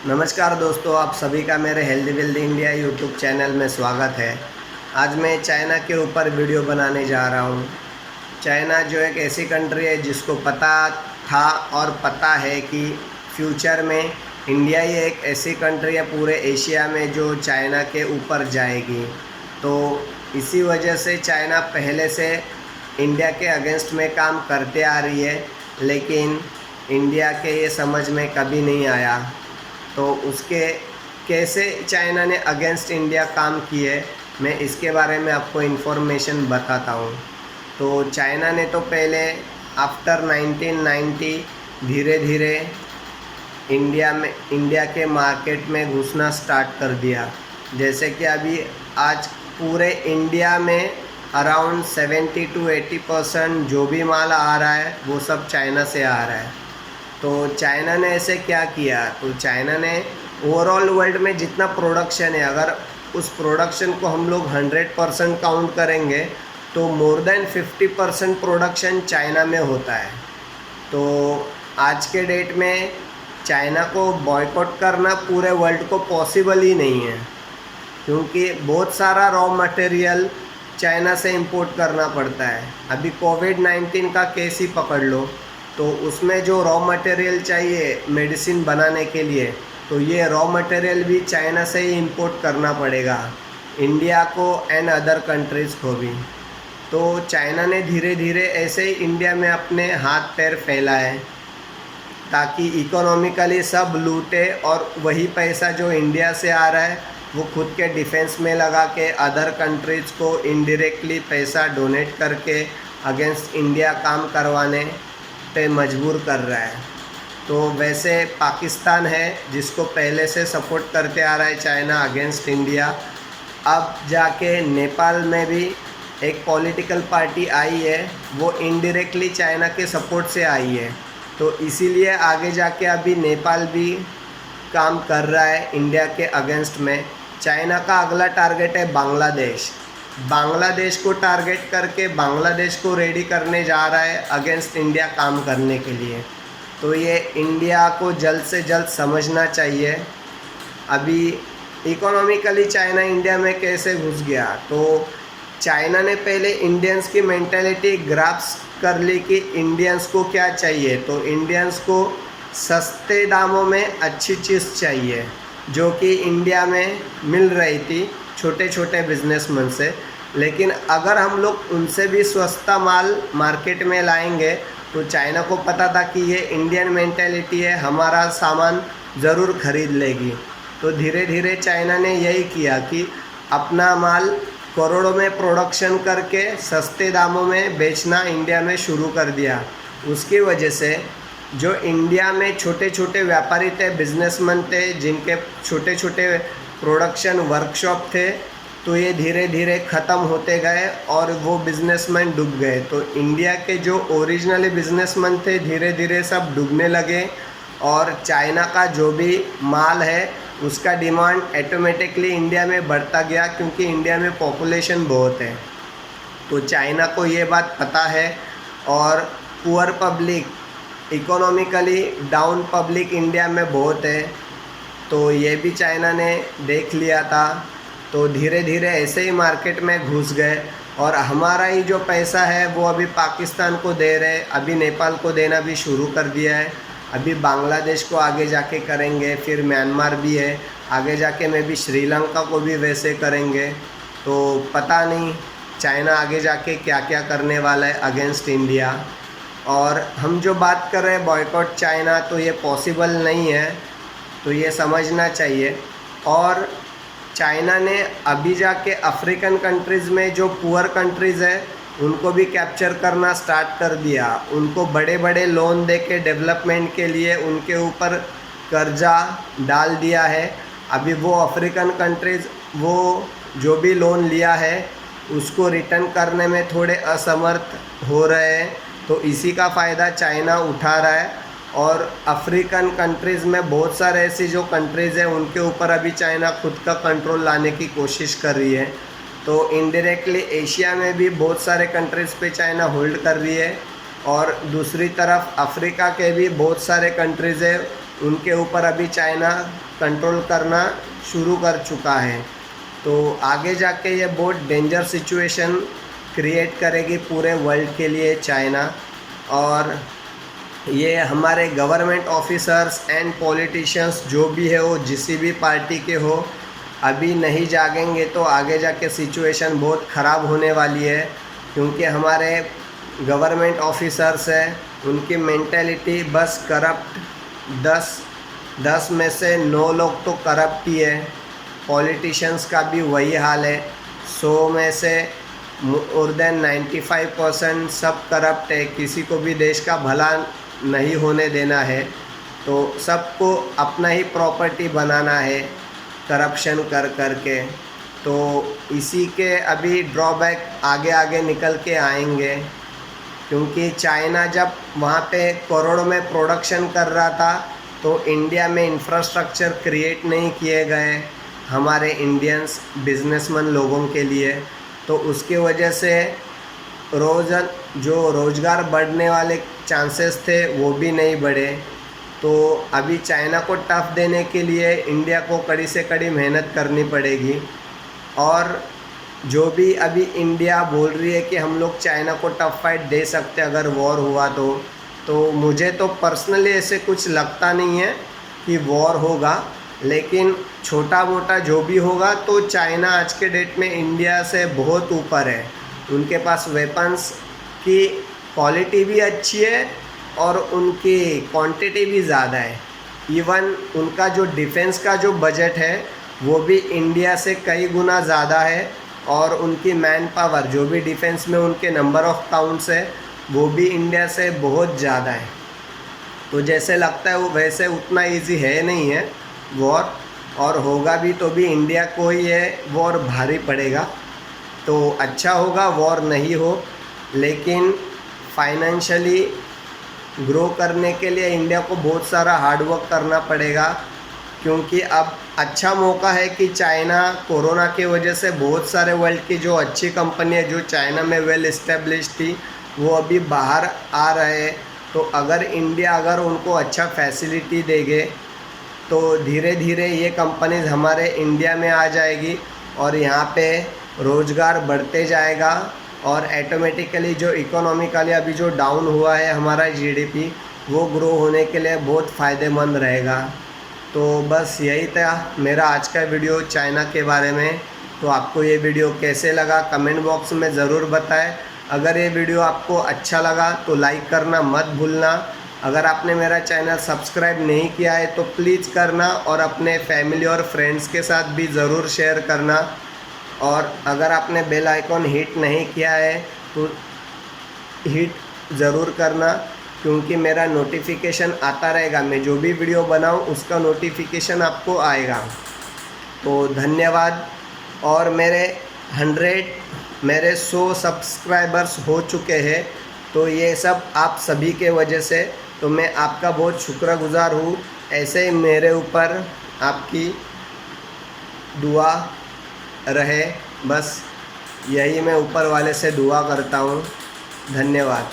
नमस्कार दोस्तों, आप सभी का मेरे healthy wealthy India YouTube channel में स्वागत है। आज मैं चाइना के ऊपर वीडियो बनाने जा रहा हूँ। चाइना जो एक ऐसी कंट्री है जिसको पता था और पता है कि फ्यूचर में इंडिया ही एक ऐसी कंट्री है पूरे एशिया में जो चाइना के ऊपर जाएगी। तो इसी वजह से चाइना पहले से इंडिया के अगेंस्ट में काम करते आ रही है, लेकिन इंडिया के ये समझ में कभी नहीं आया। तो उसके कैसे चाइना ने अगेंस्ट इंडिया काम किए, मैं इसके बारे में आपको इन्फॉर्मेशन बताता हूँ। तो चाइना ने तो पहले आफ्टर 1990 धीरे धीरे इंडिया के मार्केट में घुसना स्टार्ट कर दिया। जैसे कि अभी आज पूरे इंडिया में अराउंड 70 to 80% जो भी माल आ रहा है वो सब चाइना से आ रहा है। तो चाइना ने ऐसे क्या किया, तो चाइना ने ओवरऑल वर्ल्ड में जितना प्रोडक्शन है, अगर उस प्रोडक्शन को हम लोग 100% काउंट करेंगे तो मोर देन 50% प्रोडक्शन चाइना में होता है। तो आज के डेट में चाइना को बॉयकॉट करना पूरे वर्ल्ड को पॉसिबल ही नहीं है, क्योंकि बहुत सारा रॉ मटेरियल चाइना से इंपोर्ट करना पड़ता है। अभी कोविड-19 का केस ही पकड़ लो, तो उसमें जो रॉ मटेरियल चाहिए मेडिसिन बनाने के लिए, तो ये रॉ मटेरियल भी चाइना से ही इंपोर्ट करना पड़ेगा इंडिया को एंड अदर कंट्रीज़ को भी। तो चाइना ने धीरे धीरे ऐसे ही इंडिया में अपने हाथ पैर फैलाए ताकि इकोनॉमिकली सब लूटे और वही पैसा जो इंडिया से आ रहा है वो खुद के डिफेंस में लगा के अदर कंट्रीज़ को इनडायरेक्टली पैसा डोनेट करके अगेंस्ट इंडिया काम करवाने पे मजबूर कर रहा है। तो वैसे पाकिस्तान है जिसको पहले से सपोर्ट करते आ रहा है चाइना अगेंस्ट इंडिया। अब जाके नेपाल में भी एक पॉलिटिकल पार्टी आई है, वो इनडायरेक्टली चाइना के सपोर्ट से आई है। तो इसीलिए आगे जाके अभी नेपाल भी काम कर रहा है इंडिया के अगेंस्ट में। चाइना का अगला टारगेट है बांग्लादेश। बांग्लादेश को टारगेट करके बांग्लादेश को रेडी करने जा रहा है अगेंस्ट इंडिया काम करने के लिए। तो ये इंडिया को जल्द से जल्द समझना चाहिए। अभी इकोनॉमिकली चाइना इंडिया में कैसे घुस गया, तो चाइना ने पहले इंडियंस की मेंटालिटी ग्रास्प कर ली कि इंडियंस को क्या चाहिए। तो इंडियंस को सस्ते दामों में अच्छी चीज़ चाहिए, जो कि इंडिया में मिल रही थी छोटे छोटे बिजनेसमैन से। लेकिन अगर हम लोग उनसे भी सस्ता माल मार्केट में लाएंगे तो चाइना को पता था कि ये इंडियन मेंटालिटी है, हमारा सामान ज़रूर खरीद लेगी। तो धीरे धीरे चाइना ने यही किया कि अपना माल करोड़ों में प्रोडक्शन करके सस्ते दामों में बेचना इंडिया में शुरू कर दिया। उसकी वजह से जो इंडिया में छोटे छोटे व्यापारी थे, बिजनेसमैन थे, जिनके छोटे छोटे प्रोडक्शन वर्कशॉप थे, तो ये धीरे धीरे ख़त्म होते गए और वो बिजनेसमैन डूब गए। तो इंडिया के जो ओरिजिनली बिजनेसमैन थे धीरे धीरे सब डूबने लगे और चाइना का जो भी माल है उसका डिमांड ऑटोमेटिकली इंडिया में बढ़ता गया, क्योंकि इंडिया में पॉपुलेशन बहुत है। तो चाइना को ये बात पता है और poor public, economically down public India में बहुत है। तो ये भी चाइना ने देख लिया था। तो धीरे धीरे ऐसे ही मार्केट में घुस गए और हमारा ही जो पैसा है वो अभी पाकिस्तान को दे रहे, अभी नेपाल को देना भी शुरू कर दिया है। अभी बांग्लादेश को आगे जाके करेंगे, फिर म्यांमार भी है, आगे जाके मैं भी श्रीलंका को भी वैसे करेंगे। तो पता नहीं चाइना आगे जाके क्या क्या करने वाला है अगेंस्ट इंडिया। और हम जो बात कर रहे हैं बॉयकॉट चाइना, तो ये पॉसिबल नहीं है, तो ये समझना चाहिए। और चाइना ने अभी जाके अफ्रीकन कंट्रीज़ में जो पुअर कंट्रीज़ है उनको भी कैप्चर करना स्टार्ट कर दिया। उनको बड़े बड़े लोन दे के डेवलपमेंट के लिए उनके ऊपर कर्जा डाल दिया है। अभी वो अफ्रीकन कंट्रीज़ वो जो भी लोन लिया है उसको रिटर्न करने में थोड़े असमर्थ हो रहे हैं। तो इसी का फ़ायदा चाइना उठा रहा है। और अफ्रीकन कंट्रीज़ में बहुत सारे ऐसी जो कंट्रीज़ हैं उनके ऊपर अभी चाइना खुद का कंट्रोल लाने की कोशिश कर रही है। तो इनडायरेक्टली एशिया में भी बहुत सारे कंट्रीज़ पे चाइना होल्ड कर रही है और दूसरी तरफ अफ्रीका के भी बहुत सारे कंट्रीज़ है उनके ऊपर अभी चाइना कंट्रोल करना शुरू कर चुका है। तो आगे जाके ये बहुत डेंजर सिचुएशन क्रिएट करेगी पूरे वर्ल्ड के लिए चाइना। और ये हमारे गवर्नमेंट ऑफिसर्स एंड पॉलिटिशियंस जो भी है वो जिस भी पार्टी के हो, अभी नहीं जागेंगे तो आगे जाके सिचुएशन बहुत ख़राब होने वाली है। क्योंकि हमारे गवर्नमेंट ऑफिसर्स है, उनकी मेंटेलिटी बस करप्ट, 10 में से 9 लोग तो करप्ट ही है। पॉलिटिशियंस का भी वही हाल है, 100 में से मोर देन 95% सब करप्ट है। किसी को भी देश का भला नहीं होने देना है, तो सबको अपना ही प्रॉपर्टी बनाना है करप्शन कर के। तो इसी के अभी ड्रॉबैक आगे आगे निकल के आएंगे। क्योंकि चाइना जब वहाँ पे करोड़ों में प्रोडक्शन कर रहा था तो इंडिया में इंफ्रास्ट्रक्चर क्रिएट नहीं किए गए हमारे इंडियंस बिजनेसमैन लोगों के लिए। तो उसकी वजह से जो रोज़गार बढ़ने वाले चांसेस थे वो भी नहीं बढ़े। तो अभी चाइना को टफ देने के लिए इंडिया को कड़ी से कड़ी मेहनत करनी पड़ेगी। और जो भी अभी इंडिया बोल रही है कि हम लोग चाइना को टफ फाइट दे सकते अगर वॉर हुआ तो मुझे तो पर्सनली ऐसे कुछ लगता नहीं है कि वॉर होगा। लेकिन छोटा मोटा जो भी होगा तो चाइना आज के डेट में इंडिया से बहुत ऊपर है। उनके पास वेपन्स की क्वालिटी भी अच्छी है और उनकी क्वांटिटी भी ज़्यादा है। इवन उनका जो डिफेंस का जो बजट है वो भी इंडिया से कई गुना ज़्यादा है। और उनकी मैन पावर जो भी डिफेंस में उनके नंबर ऑफ काउंट्स है वो भी इंडिया से बहुत ज़्यादा है। तो जैसे लगता है वो वैसे उतना इजी है नहीं है वॉर, और होगा भी तो भी इंडिया को ही ये वॉर भारी पड़ेगा। तो अच्छा होगा वॉर नहीं हो, लेकिन फाइनेंशियली ग्रो करने के लिए इंडिया को बहुत सारा हार्डवर्क करना पड़ेगा। क्योंकि अब अच्छा मौका है कि चाइना कोरोना की वजह से बहुत सारे वर्ल्ड की जो अच्छी कंपनियां जो चाइना में वेल इस्टेब्लिश थी वो अभी बाहर आ रहे हैं। तो अगर इंडिया उनको अच्छा फैसिलिटी देंगे तो धीरे धीरे ये कंपनीज हमारे इंडिया में आ जाएगी और यहाँ पे रोज़गार बढ़ते जाएगा। और ऑटोमेटिकली जो इकोनॉमिकली अभी जो डाउन हुआ है हमारा जीडीपी वो ग्रो होने के लिए बहुत फ़ायदेमंद रहेगा। तो बस यही था मेरा आज का वीडियो चाइना के बारे में। तो आपको ये वीडियो कैसे लगा कमेंट बॉक्स में ज़रूर बताएं। अगर ये वीडियो आपको अच्छा लगा तो लाइक करना मत भूलना। अगर आपने मेरा चैनल सब्सक्राइब नहीं किया है तो प्लीज़ करना और अपने फैमिली और फ्रेंड्स के साथ भी ज़रूर शेयर करना। और अगर आपने बेल आइकॉन हिट नहीं किया है तो हिट ज़रूर करना, क्योंकि मेरा नोटिफिकेशन आता रहेगा। मैं जो भी वीडियो बनाऊं उसका नोटिफिकेशन आपको आएगा। तो धन्यवाद। और मेरे 100 सब्सक्राइबर्स हो चुके हैं, तो ये सब आप सभी के वजह से। तो मैं आपका बहुत शुक्रगुज़ार हूँ। ऐसे ही मेरे ऊपर आपकी दुआ रहे, बस यही मैं ऊपर वाले से दुआ करता हूँ। धन्यवाद।